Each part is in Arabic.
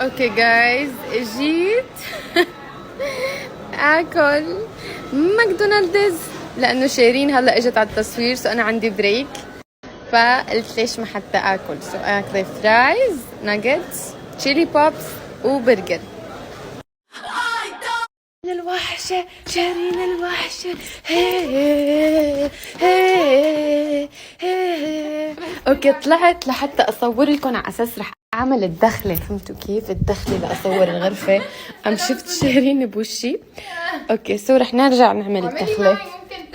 اوكي جايز، جيت اكل ماكدونالدز لانه شيرين هلا اجت على التصوير، سو انا عندي بريك، فقلت ليش ما حتى اكل. سو اكل فرايز، ناجتس، تشيلي بوبس وبرجر. الوحشة شيرين الوحشة، هي هي هي. اوكي طلعت لحتى اصور لكم على اساس رح اعمل الدخلة، فهمتوا كيف الدخلة لاصور الغرفة. ام شفت شيرين بوشي. اوكي سو رح نرجع نعمل الدخلة.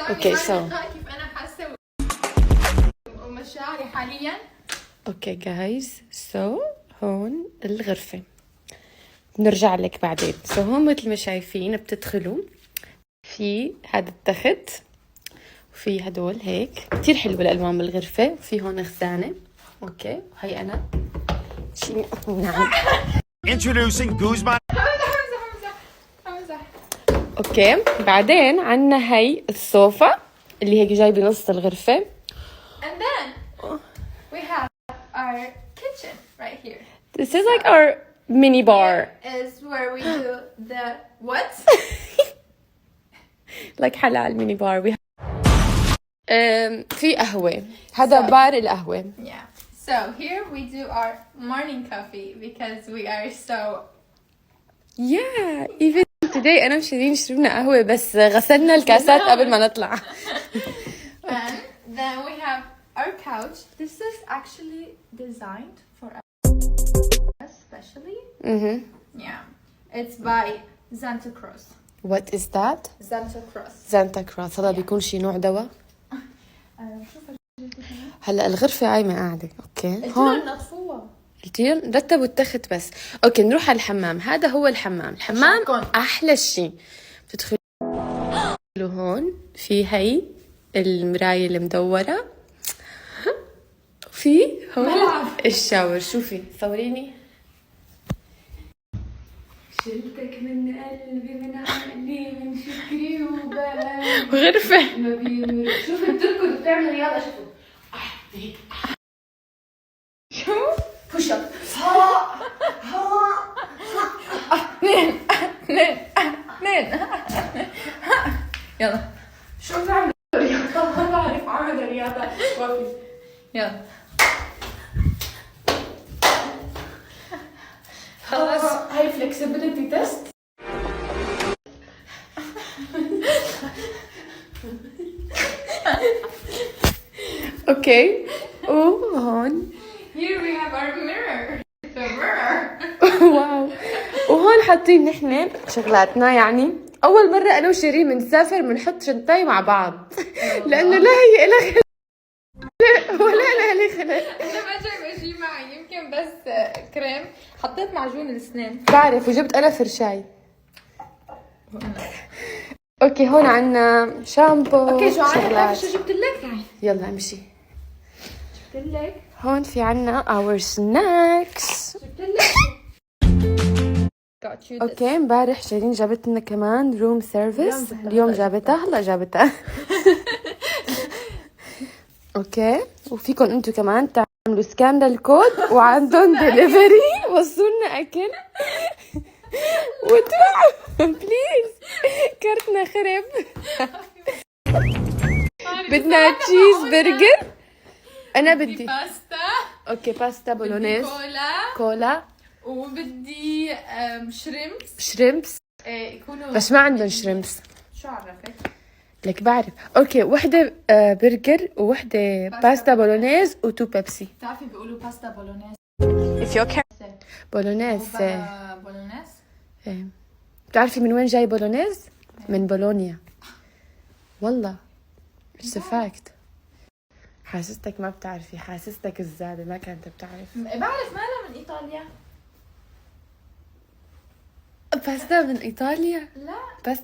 اوكي سو كيف انا حاسة ومشاعري حاليا. اوكي جايز، سو هون الغرفة، بنرجع لك بعدين. سو هون مثل ما شايفين بتدخلوا في هذا التخت، وفي هدول هيك كتير حلوة الألوان بالغرفة، وفي هون خزانة. اوكي وهي أنا شيء نعم. Introducing Guzman. همزح. اوكي بعدين عنا هي الصوفة اللي هيك جاي بنص الغرفة. And then we have our kitchen right here. This is like our mini bar. Is where we do the what? like حلال ميني بار. في قهوة، هذا بار القهوة. Yeah. So here we do our morning coffee because we are so. Yeah, even today أنا وشيرين شربنا قهوة بس غسلنا الكاسات قبل ما نطلع. And then we have our couch. This is actually designed for us especially. Yeah. It's by Santa Cruz. What is that? Santa Cruz. سانتا كروس. هذا بيكون شي نوع دواء. هلا الغرفة قايمة قاعدة. اوكي هون نطفوها. قلتي رتبوا التخت بس. اوكي نروح على الحمام. هذا هو الحمام. الحمام احلى شيء. بتدخلوا هون في هي المراية المدورة، في هون الشاور. شوفي صوريني. شلتك من قلبي من عقلي من فكري وبالي غرفة ما بيمر. شوفي بتركض بتعمل رياضة. شوفوا شو بوش اب. اثنين. يلا. شو بعمل رياضة؟ ما بعرف اعمل رياضة. وقفي يلا. خلص. هاي فلكسبيليتي تيست. اوكي وهون Here we have our mirror. The mirror. واو. وهون حاطين نحن شغلاتنا، يعني اول مرة انا وشيرين بنسافر بنحط شنطاي مع بعض لانه لا هي لها خلق ولا لا لي خلق. انا ما جايبه شيء معي، يمكن بس كريم. حطيت معجون الاسنان. بعرف، وجبت انا فرشاي. اوكي هون عنا شامبو. اوكي شو عارف شغلات. شو جبت لك؟ تعي يلا امشي. جبت لك. هون في عنا our snacks. جبت لك. Got you this. اوكي امبارح شيرين جابت لنا كمان روم سيرفيس، اليوم جابتها هلا جابتها. اوكي وفيكم انتم كمان تعملوا سكان للكود وعندهم دليفري وصلنا اكل وتروحوا بليز. كرتنا خرب. بدنا تشيز برجر. انا بدي باستا. اوكي باستا بولونيز، كولا. كولا وبدي شريمبس. شريمبس. يكونوا بس ما عندهم شريمبس. شو عرفك؟ لك بعرف. اوكي وحده برجر وحده باستا بولونيز وتو بيبسي. بتعرفي بيقولوا باستا بولونيز. if you care. بولونيز. بولونيز. ايه بتعرفي من وين جاي بولونيز؟ من بولونيا والله. it's a fact. حاسستك ما بتعرفي، حاسستك الزادة ما كانت بتعرف. بعرف مالها من ايطاليا. باستا من ايطاليا؟ لا بس